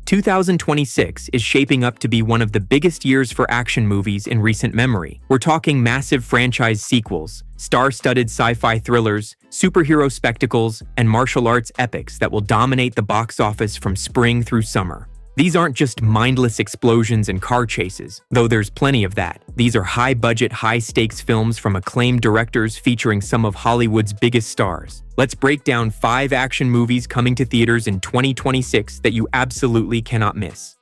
2026 is shaping up to be one of the biggest years for action movies in recent memory. We're talking massive franchise sequels, star-studded sci-fi thrillers, superhero spectacles, and martial arts epics that will dominate the box office from spring through summer. These aren't just mindless explosions and car chases, though there's plenty of that. These are high-budget, high-stakes films from acclaimed directors featuring some of Hollywood's biggest stars. Let's break down 5 action movies coming to theaters in 2026 that you absolutely cannot miss.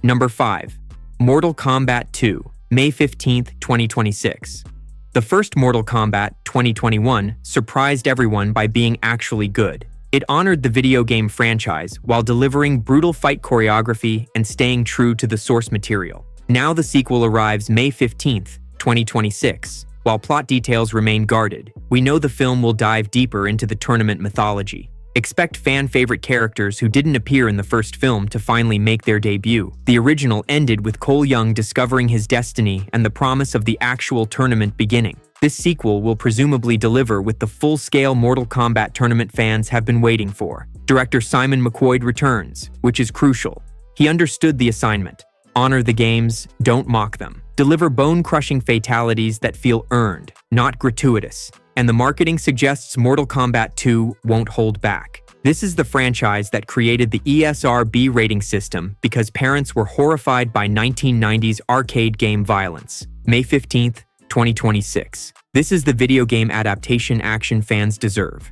Number 5. Mortal Kombat 2, May 15, 2026. The first Mortal Kombat, 2021, surprised everyone by being actually good. It honored the video game franchise while delivering brutal fight choreography and staying true to the source material. Now the sequel arrives May 15, 2026. While plot details remain guarded, we know the film will dive deeper into the tournament mythology. Expect fan-favorite characters who didn't appear in the first film to finally make their debut. The original ended with Cole Young discovering his destiny and the promise of the actual tournament beginning. This sequel will presumably deliver with the full-scale Mortal Kombat tournament fans have been waiting for. Director Simon McQuoid returns, which is crucial. He understood the assignment. Honor the games, don't mock them. Deliver bone-crushing fatalities that feel earned, not gratuitous. And the marketing suggests Mortal Kombat 2 won't hold back. This is the franchise that created the ESRB rating system because parents were horrified by 1990s arcade game violence. May 15th, 2026. This is the video game adaptation action fans deserve.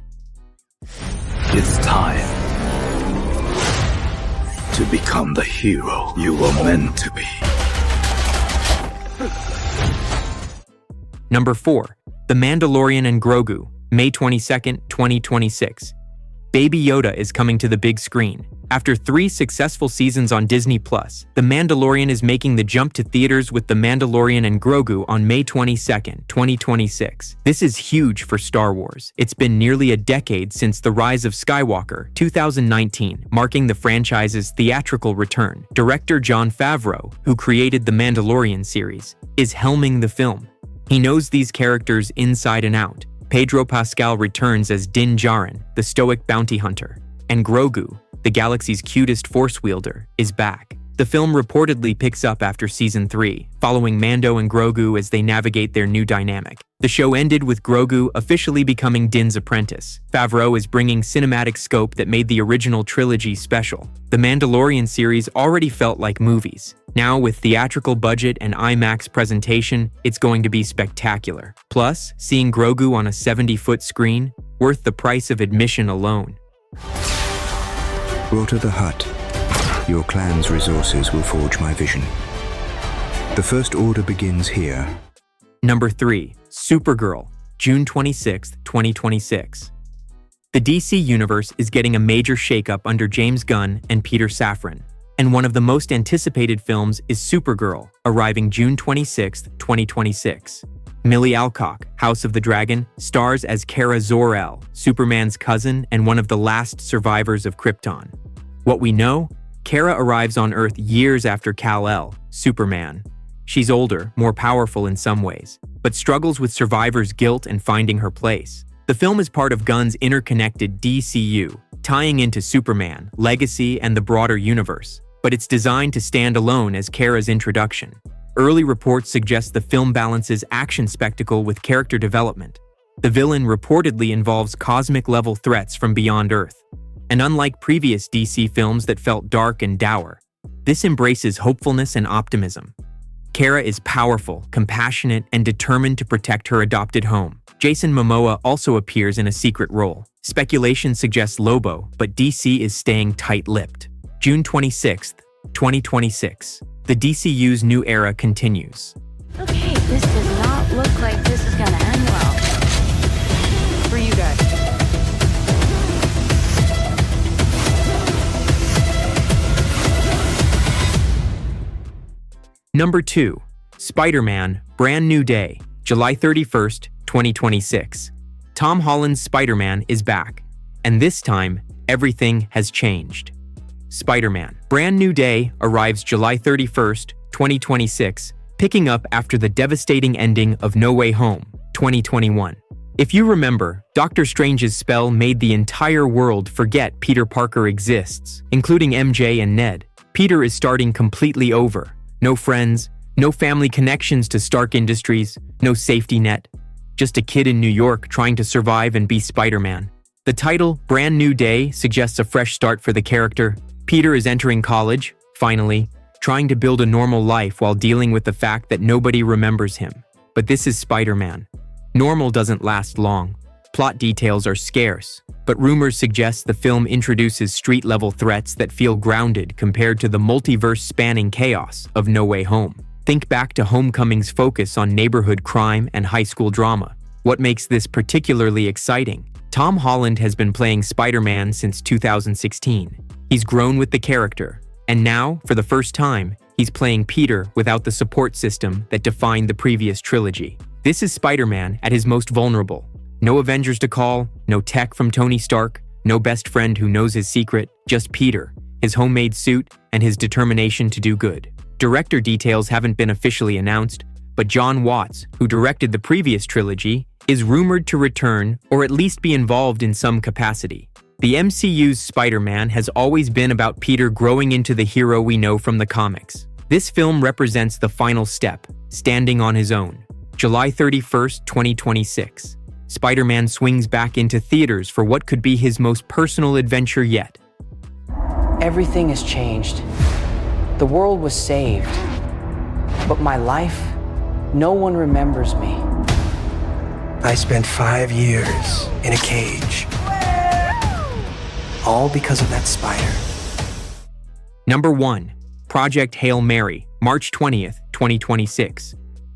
It's time to become the hero you were meant to be. Number 4. The Mandalorian and Grogu, May 22nd, 2026. Baby Yoda is coming to the big screen. After 3 successful seasons on Disney+, The Mandalorian is making the jump to theaters with The Mandalorian and Grogu on May 22nd, 2026. This is huge for Star Wars. It's been nearly a decade since The Rise of Skywalker, 2019, marking the franchise's theatrical return. Director Jon Favreau, who created the Mandalorian series, is helming the film. He knows these characters inside and out. Pedro Pascal returns as Din Djarin, the stoic bounty hunter, and Grogu, the galaxy's cutest force wielder, is back. The film reportedly picks up after Season 3, following Mando and Grogu as they navigate their new dynamic. The show ended with Grogu officially becoming Din's apprentice. Favreau is bringing cinematic scope that made the original trilogy special. The Mandalorian series already felt like movies. Now, with theatrical budget and IMAX presentation, it's going to be spectacular. Plus, seeing Grogu on a 70-foot screen, worth the price of admission alone. Go to the hut. Your clan's resources will forge my vision. The First Order begins here. Number 3. Supergirl, June 26, 2026. The DC Universe is getting a major shakeup under James Gunn and Peter Safran. And one of the most anticipated films is Supergirl, arriving June 26, 2026. Millie Alcock, House of the Dragon, stars as Kara Zor-El, Superman's cousin and one of the last survivors of Krypton. What we know? Kara arrives on Earth years after Kal-El, Superman. She's older, more powerful in some ways, but struggles with survivors' guilt and finding her place. The film is part of Gunn's interconnected DCU, tying into Superman, Legacy, and the broader universe, but it's designed to stand alone as Kara's introduction. Early reports suggest the film balances action spectacle with character development. The villain reportedly involves cosmic-level threats from beyond Earth. And unlike previous DC films that felt dark and dour, this embraces hopefulness and optimism. Kara is powerful, compassionate, and determined to protect her adopted home. Jason Momoa also appears in a secret role. Speculation suggests Lobo, but DC is staying tight-lipped. June 26th, 2026. The DCU's new era continues. Okay, this does not look like this is gonna end well. For you guys. Number 2. Spider-Man, Brand New Day, July 31st, 2026. Tom Holland's Spider-Man is back, and this time, everything has changed. Spider-Man, Brand New Day arrives July 31st, 2026, picking up after the devastating ending of No Way Home, 2021. If you remember, Doctor Strange's spell made the entire world forget Peter Parker exists, including MJ and Ned. Peter is starting completely over. No friends, no family connections to Stark Industries, no safety net. Just a kid in New York trying to survive and be Spider-Man. The title, Brand New Day, suggests a fresh start for the character. Peter is entering college, finally, trying to build a normal life while dealing with the fact that nobody remembers him. But this is Spider-Man. Normal doesn't last long. Plot details are scarce, but rumors suggest the film introduces street-level threats that feel grounded compared to the multiverse-spanning chaos of No Way Home. Think back to Homecoming's focus on neighborhood crime and high school drama. What makes this particularly exciting? Tom Holland has been playing Spider-Man since 2016. He's grown with the character, and now, for the first time, he's playing Peter without the support system that defined the previous trilogy. This is Spider-Man at his most vulnerable. No Avengers to call, no tech from Tony Stark, no best friend who knows his secret, just Peter, his homemade suit, and his determination to do good. Director details haven't been officially announced, but John Watts, who directed the previous trilogy, is rumored to return or at least be involved in some capacity. The MCU's Spider-Man has always been about Peter growing into the hero we know from the comics. This film represents the final step, standing on his own. July 31st, 2026. Spider-Man swings back into theaters for what could be his most personal adventure yet. Everything has changed. The world was saved. But my life, no one remembers me. I spent 5 years in a cage. All because of that spider. Number 1. Project Hail Mary, March 20th, 2026.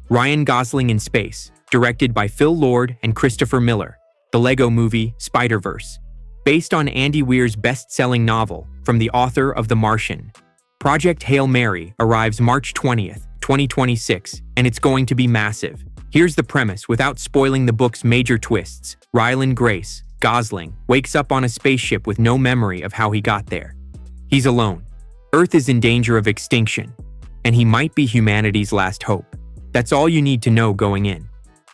Ryan Gosling in Space, directed by Phil Lord and Christopher Miller. The Lego movie, Spider-Verse. Based on Andy Weir's best-selling novel from the author of The Martian. Project Hail Mary arrives March 20th, 2026, and it's going to be massive. Here's the premise without spoiling the book's major twists. Ryland Grace, Gosling, wakes up on a spaceship with no memory of how he got there. He's alone. Earth is in danger of extinction, and he might be humanity's last hope. That's all you need to know going in.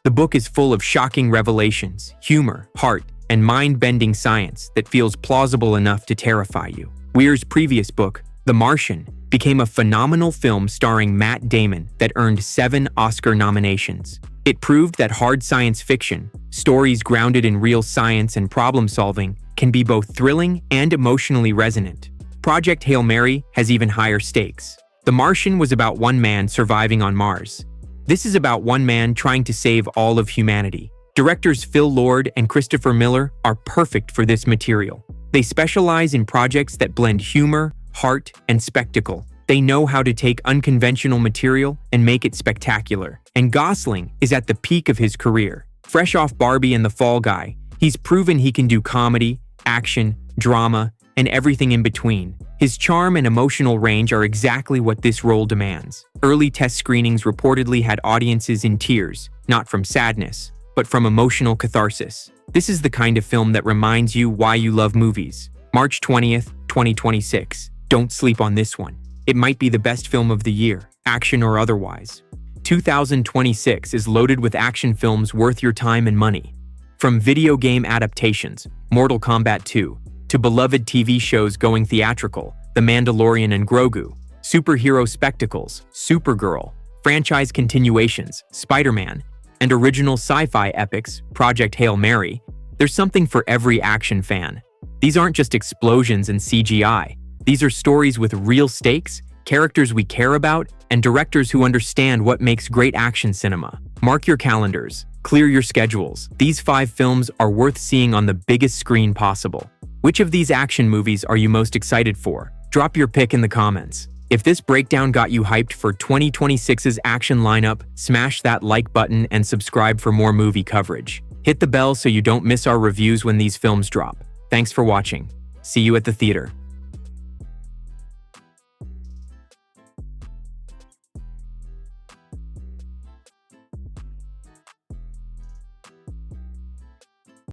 The book is full of shocking revelations, humor, heart, and mind-bending science that feels plausible enough to terrify you. Weir's previous book, The Martian, became a phenomenal film starring Matt Damon that earned 7 Oscar nominations. It proved that hard science fiction, stories grounded in real science and problem-solving, can be both thrilling and emotionally resonant. Project Hail Mary has even higher stakes. The Martian was about one man surviving on Mars. This is about one man trying to save all of humanity. Directors Phil Lord and Christopher Miller are perfect for this material. They specialize in projects that blend humor, heart, and spectacle. They know how to take unconventional material and make it spectacular. And Gosling is at the peak of his career. Fresh off Barbie and The Fall Guy, he's proven he can do comedy, action, drama, and everything in between. His charm and emotional range are exactly what this role demands. Early test screenings reportedly had audiences in tears, not from sadness, but from emotional catharsis. This is the kind of film that reminds you why you love movies. March 20th, 2026. Don't sleep on this one. It might be the best film of the year, action or otherwise. 2026 is loaded with action films worth your time and money. From video game adaptations, Mortal Kombat 2, to beloved TV shows going theatrical, The Mandalorian and Grogu, superhero spectacles, Supergirl, franchise continuations, Spider-Man, and original sci-fi epics, Project Hail Mary, there's something for every action fan. These aren't just explosions and CGI. These are stories with real stakes, characters we care about, and directors who understand what makes great action cinema. Mark your calendars, clear your schedules. These 5 films are worth seeing on the biggest screen possible. Which of these action movies are you most excited for? Drop your pick in the comments. If this breakdown got you hyped for 2026's action lineup, smash that like button and subscribe for more movie coverage. Hit the bell so you don't miss our reviews when these films drop. Thanks for watching. See you at the theater.